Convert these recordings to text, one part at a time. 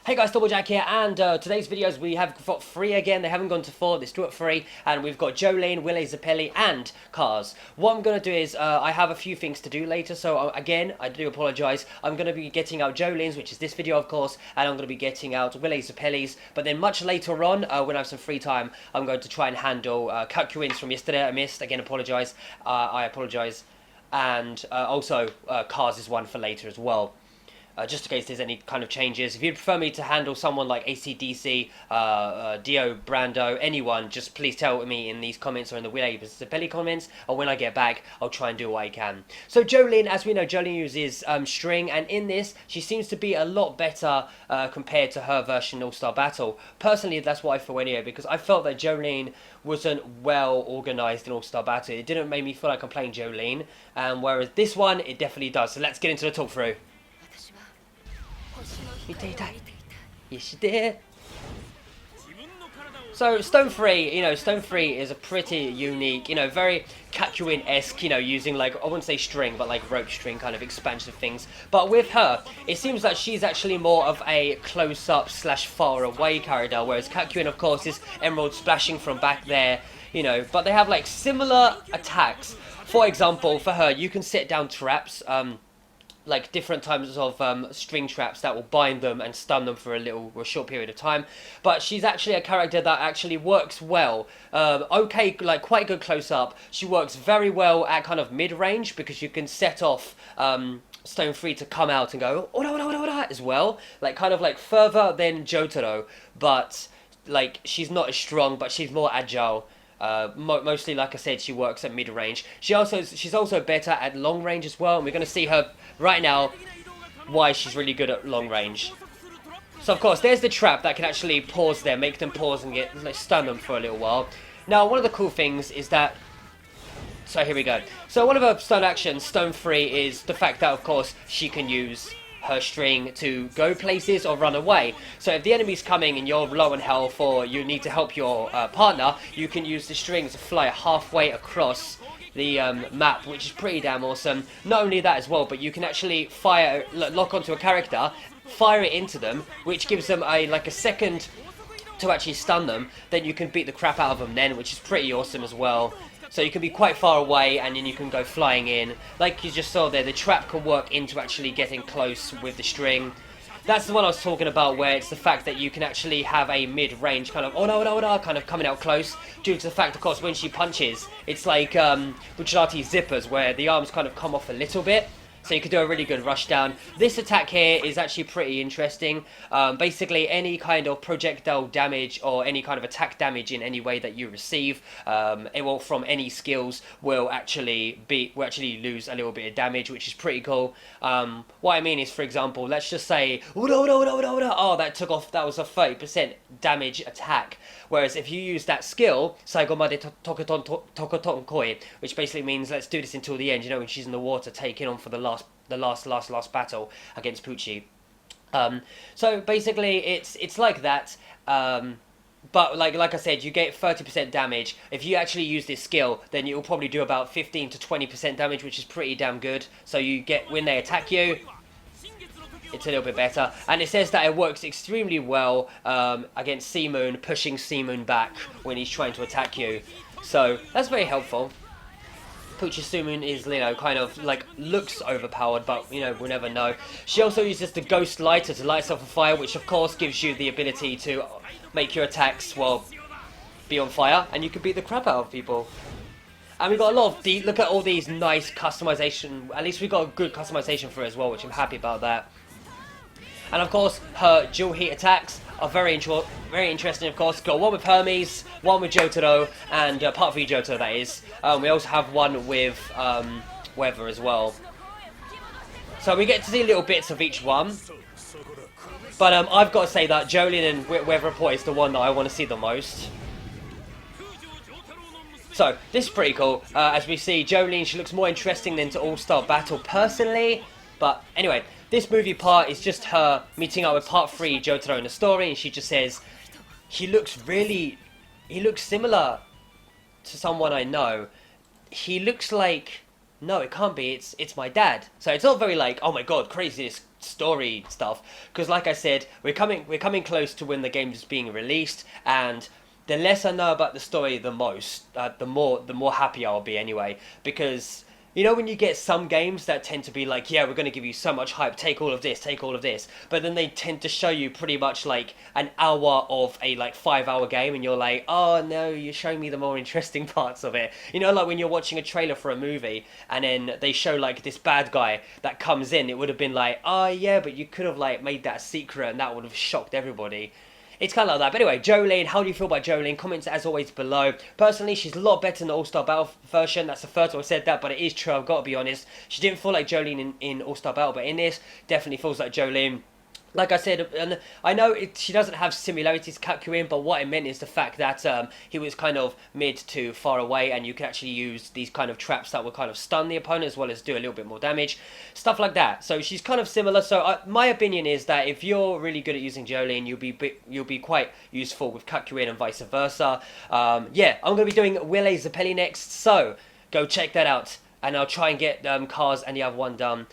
Hey guys, Double Jack here, and today's videos we have got 3 again. They haven't gone to 4, they're still at 3, and we've got Jolyne, Willie Zappelli, and Cars. What I'm going to do is, I have a few things to do later, so again, I do apologise. I'm going to be getting out Jolyne's, which is this video of course, and I'm going to be getting out Willie Zappelli's, but then much later on, when I have some free time, I'm going to try and handle Cujoh's from yesterday I missed. Again, apologise, I apologise, and also Cars' one for later as well. Just in case there's any kind of changes. If you'd prefer me to handle someone like AC/DC, Dio, Brando, anyone, just please tell me in these comments or in the Willie Zappelli comments, or when I get back, I'll try and do what I can. So Jolyne, as we know, Jolyne uses string, and in this, she seems to be a lot better compared to her version All-Star Battle. Personally, that's what I feel anyway, because I felt that Jolyne wasn't well organised in All-Star Battle. It didn't make me feel like I'm playing Jolyne, whereas this one, it definitely does. So let's get into the talk through. Yes, she did. So Stone 3, Stone 3 is a pretty unique, very Kujou-esque, using like, I wouldn't say string, but like rope string kind of expansive things. But with her, it seems like she's actually more of a close-up / far away character, whereas Kujou, of course, is Emerald splashing from back there, but they have like similar attacks. For example, for her, you can set down traps, like different types of string traps that will bind them and stun them for a short period of time. But she's actually a character that actually works well. Okay, like quite good close up. She works very well at kind of mid-range because you can set off Stone 3 to come out and go ora, ora, ora, ora, as well. Like kind of like further than JoJo, but like she's not as strong, but she's more agile. Mostly, like I said, she works at mid-range. She's also better at long range as well, and we're going to see her right now why she's really good at long range. So of course, there's the trap that can actually pause them, make them pause and stun them for a little while. Now, one of the cool things is that, so here we go. So one of her stun actions, Stone 3, is the fact that of course she can use her string to go places or run away. So if the enemy's coming and you're low on health or you need to help your partner, you can use the string to fly halfway across the map, which is pretty damn awesome. Not only that as well, but you can actually lock onto a character, fire it into them, which gives them like a second to actually stun them. Then you can beat the crap out of them then, which is pretty awesome as well. So you can be quite far away and then you can go flying in. Like you just saw there, the trap can work into actually getting close with the string. That's the one I was talking about, where it's the fact that you can actually have a mid-range kind of kind of coming out close, due to the fact, of course, when she punches, it's like Bucciarati zippers, where the arms kind of come off a little bit. So you could do a really good rush down. This attack here is actually pretty interesting. Basically, any kind of projectile damage or any kind of attack damage in any way that you receive, from any skills, will actually lose a little bit of damage, which is pretty cool. What I mean is, for example, let's just say, oh, that was a 30% damage attack. Whereas if you use that skill, Saigomade Tokoton Koi, which basically means let's do this until the end, when she's in the water taking on for the last battle against Pucci. So basically it's like that, but like I said, you get 30% damage. If you actually use this skill, then you'll probably do about 15 to 20% damage, which is pretty damn good. So you get, when they attack you, it's a little bit better. And it says that it works extremely well against Seamoon, pushing Seamoon back when he's trying to attack you. So that's very helpful. Pucci Seamoon is, kind of like looks overpowered, but we'll never know. She also uses the Ghost Lighter to light herself on fire, which of course gives you the ability to make your attacks, be on fire, and you can beat the crap out of people. And we got a lot of look at all these nice customization. At least we got a good customization for it as well, which I'm happy about that. And of course, her dual heat attacks are very interesting, of course. Got one with Hermes, one with Jotaro, and part 3 Jotaro, that is. We also have one with Weather as well. So we get to see little bits of each one. But I've got to say that Jolyne and Weather Report is the one that I want to see the most. So, this is pretty cool. As we see, Jolyne, she looks more interesting than to All-Star Battle personally. But anyway, this movie part is just her meeting up with part 3 Jotaro in the story, and she just says, he looks similar to someone I know. He looks like, no, it can't be, it's my dad. So it's not very like, oh my god, crazy, story stuff, because like I said, we're coming close to when the game is being released, and the less I know about the story, the more happy I'll be anyway. Because you know when you get some games that tend to be like, yeah, we're going to give you so much hype, take all of this, but then they tend to show you pretty much like an hour of a like 5 hour game, and you're like, oh no, you're showing me the more interesting parts of it. You know, like when you're watching a trailer for a movie and then they show like this bad guy that comes in, it would have been like, oh yeah, but you could have like made that a secret and that would have shocked everybody. It's kind of like that. But anyway, Jolyne, how do you feel about Jolyne? Comments as always below. Personally, she's a lot better in the All-Star Battle version. That's the first time I've said that, but it is true. I've got to be honest. She didn't feel like Jolyne in All-Star Battle, but in this, definitely feels like Jolyne. Like I said, and I know she doesn't have similarities to Kakyoin, but what I meant is the fact that he was kind of mid to far away, and you can actually use these kind of traps that will kind of stun the opponent as well as do a little bit more damage. Stuff like that. So she's kind of similar. So my opinion is that if you're really good at using Jolyne, you'll be quite useful with Kakyoin and vice versa. Yeah, I'm going to be doing Wille Zeppeli next, so go check that out. And I'll try and get Cars and the other one done.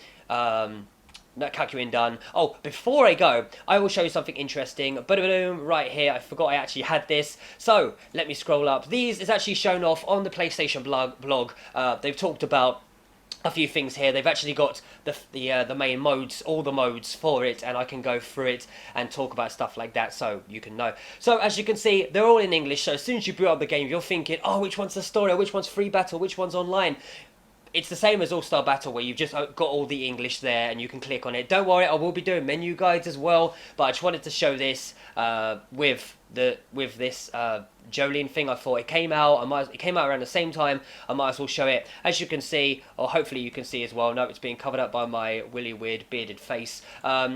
That Kakyoin done. Oh, before I go, I will show you something interesting. Boom, right here. I forgot I actually had this. So, let me scroll up. These is actually shown off on the PlayStation blog. They've talked about a few things here. They've actually got the main modes, all the modes for it, and I can go through it and talk about stuff like that so you can know. So as you can see, they're all in English, so as soon as you boot up the game, you're thinking, oh, which one's the story, which one's free battle, which one's online? It's the same as All-Star Battle, where you've just got all the English there and you can click on it. Don't worry, I will be doing menu guides as well, but I just wanted to show this with this Jolyne thing. I thought it came out around the same time. I might as well show it. As you can see, or hopefully you can see as well. No, it's being covered up by my willy weird bearded face.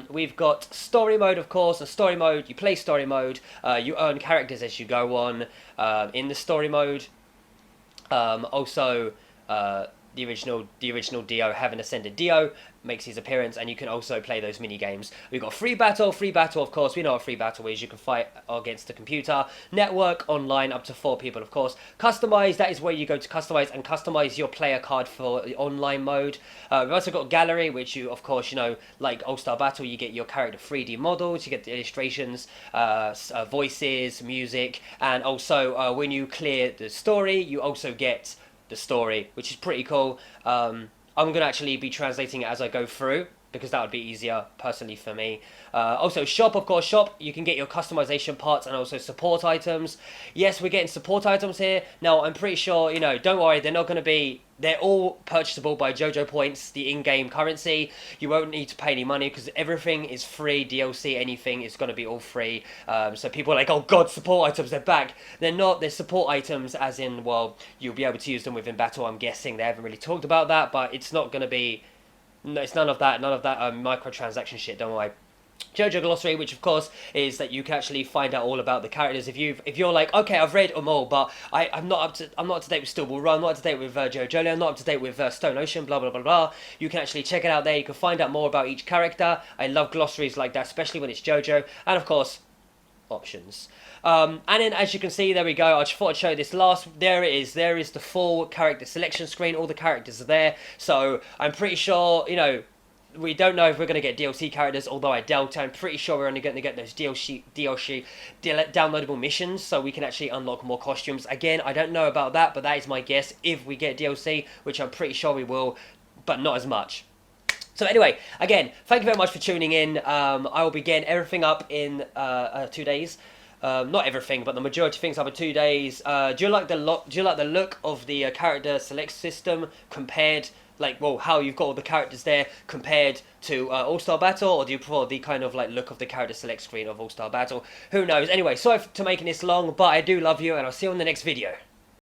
We've got story mode, of course. A story mode, you play story mode. You earn characters as you go on in the story mode. Also. The original Dio, Heaven Ascended Dio, makes his appearance, and you can also play those mini games. We've got free battle, of course. We know what free battle is. You can fight against the computer. Network, online, up to 4 people, of course. Customize, that is where you go to customize and customize your player card for the online mode. We've also got gallery, which you, of course, you know, like All-Star Battle, you get your character 3D models, you get the illustrations, voices, music, and also when you clear the story, you also get the story, which is pretty cool. I'm going to actually be translating it as I go through, because that would be easier personally for me. Also shop, of course. Shop, you can get your customization parts and also support items. Yes, we're getting support items here. Now, I'm pretty sure, you know, don't worry, they're all purchasable by JoJo points, the in-game currency. You won't need to pay any money because everything is free. DLC, anything is going to be all free. So people are like, oh god, support items, they're back. They're not. They're support items as in, well, you'll be able to use them within battle. I'm guessing they haven't really talked about that, but it's not going to be... No, it's none of that microtransaction shit, don't worry. JoJo Glossary, which of course is that you can actually find out all about the characters. If you're like, okay, I've read them all, but I'm not up to date with Steel Ball Run, I'm not up to date with JoJo, I'm not up to date with Stone Ocean, blah blah blah blah. You can actually check it out there. You can find out more about each character. I love glossaries like that, especially when it's JoJo, and of course, options. And then as you can see, there we go. I just thought I'd show this last. There it is. There is the full character selection screen. All the characters are there. So I'm pretty sure, you know, we don't know if we're going to get DLC characters, although I doubt. I'm pretty sure we're only going to get those DLC downloadable missions, so we can actually unlock more costumes. Again, I don't know about that, but that is my guess if we get DLC, which I'm pretty sure we will, but not as much. So anyway, again, thank you very much for tuning in. I will be getting everything up in 2 days. Not everything, but the majority of things up in 2 days. Do you like the look of the character select system compared, like, well, how you've got all the characters there compared to All-Star Battle, or do you prefer the kind of like look of the character select screen of All-Star Battle? Who knows? Anyway, sorry for making this long, but I do love you, and I'll see you on the next video.